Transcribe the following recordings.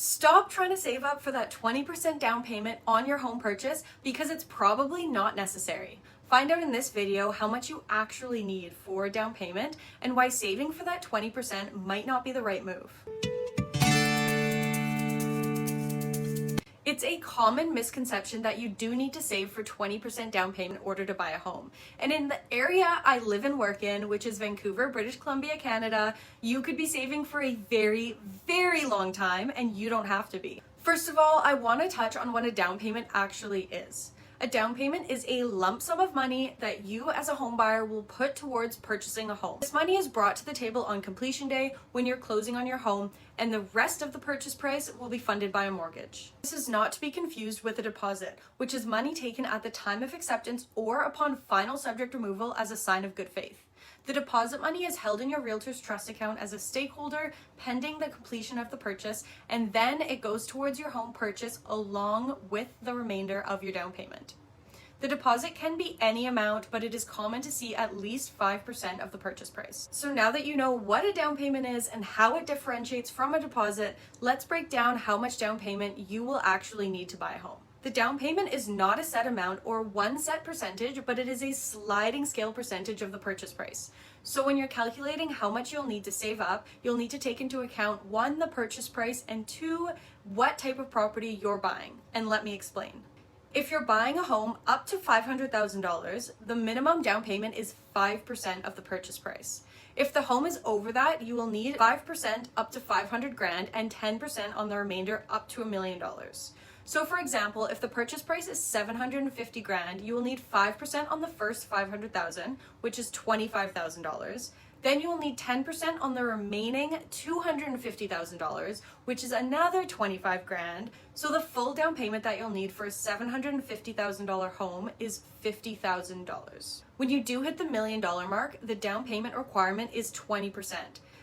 Stop trying to save up for that 20% down payment on your home purchase because it's probably not necessary. Find out in this video how much you actually need for a down payment and why saving for that 20% might not be the right move. It's a common misconception that you do need to save for 20% down payment in order to buy a home. And in the area I live and work in, which is Vancouver, British Columbia, Canada, you could be saving for a very, very long time and you don't have to be. First of all, I want to touch on what a down payment actually is. A down payment is a lump sum of money that you as a home buyer will put towards purchasing a home. This money is brought to the table on completion day when you're closing on your home, and the rest of the purchase price will be funded by a mortgage. This is not to be confused with a deposit, which is money taken at the time of acceptance or upon final subject removal as a sign of good faith. The deposit money is held in your realtor's trust account as a stakeholder pending the completion of the purchase, and then it goes towards your home purchase along with the remainder of your down payment. The deposit can be any amount, but it is common to see at least 5% of the purchase price. So now that you know what a down payment is and how it differentiates from a deposit, let's break down how much down payment you will actually need to buy a home. The down payment is not a set amount or one set percentage, but it is a sliding scale percentage of the purchase price. So when you're calculating how much you'll need to save up, you'll need to take into account 1, the purchase price, and 2, what type of property you're buying. And let me explain. If you're buying a home up to $500,000, the minimum down payment is 5% of the purchase price. If the home is over that, you will need 5% up to $500,000 and 10% on the remainder up to $1 million. So for example, if the purchase price is $750,000, you will need 5% on the first $500,000, which is $25,000. Then you will need 10% on the remaining $250,000, which is another $25,000. So the full down payment that you'll need for a $750,000 home is $50,000. When you do hit the $1 million mark, the down payment requirement is 20%.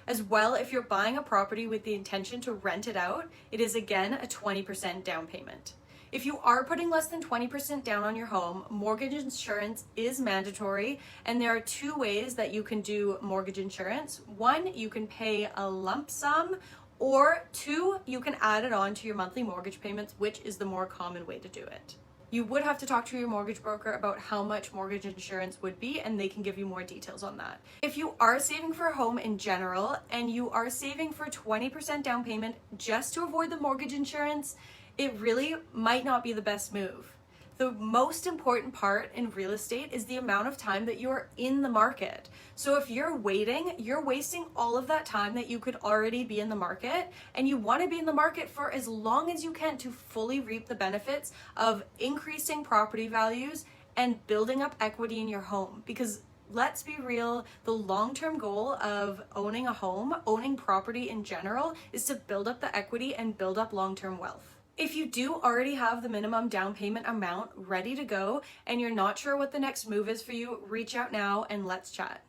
As well, if you're buying a property with the intention to rent it out, it is again a 20% down payment. If you are putting less than 20% down on your home, mortgage insurance is mandatory, and there are 2 ways that you can do mortgage insurance. 1, you can pay a lump sum, or 2, you can add it on to your monthly mortgage payments, which is the more common way to do it. You would have to talk to your mortgage broker about how much mortgage insurance would be, and they can give you more details on that. If you are saving for a home in general and you are saving for 20% down payment just to avoid the mortgage insurance, it really might not be the best move. The most important part in real estate is the amount of time that you are in the market. So if you're waiting, you're wasting all of that time that you could already be in the market, and you want to be in the market for as long as you can to fully reap the benefits of increasing property values and building up equity in your home. Because let's be real, the long-term goal of owning a home, owning property in general, is to build up the equity and build up long-term wealth. If you do already have the minimum down payment amount ready to go and you're not sure what the next move is for you, reach out now and let's chat.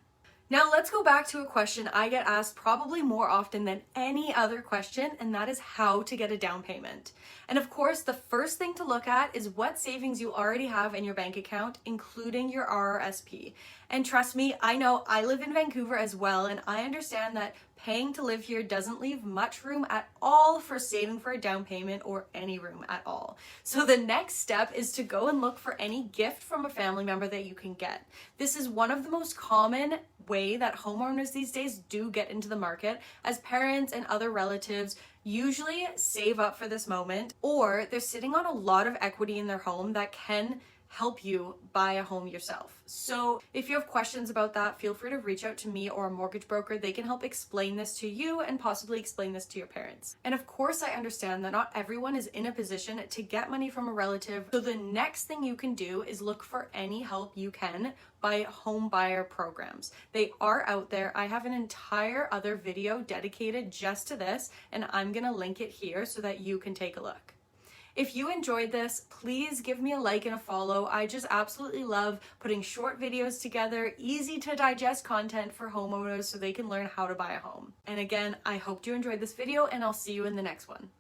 Now let's go back to a question I get asked probably more often than any other question, and that is how to get a down payment. And of course, the first thing to look at is what savings you already have in your bank account, including your RRSP. And trust me, I know I live in Vancouver as well, and I understand that paying to live here doesn't leave much room at all for saving for a down payment or any room at all. So the next step is to go and look for any gift from a family member that you can get. This is one of the most common way that homeowners these days do get into the market, as parents and other relatives usually save up for this moment, or they're sitting on a lot of equity in their home that can help you buy a home yourself. So if you have questions about that, feel free to reach out to me or a mortgage broker. They can help explain this to you and possibly explain this to your parents. And of course, I understand that not everyone is in a position to get money from a relative. So the next thing you can do is look for any help you can by home buyer programs. They are out there. I have an entire other video dedicated just to this, and I'm gonna link it here so that you can take a look. If you enjoyed this, please give me a like and a follow. I just absolutely love putting short videos together, easy to digest content for homeowners so they can learn how to buy a home. And again, I hope you enjoyed this video, and I'll see you in the next one.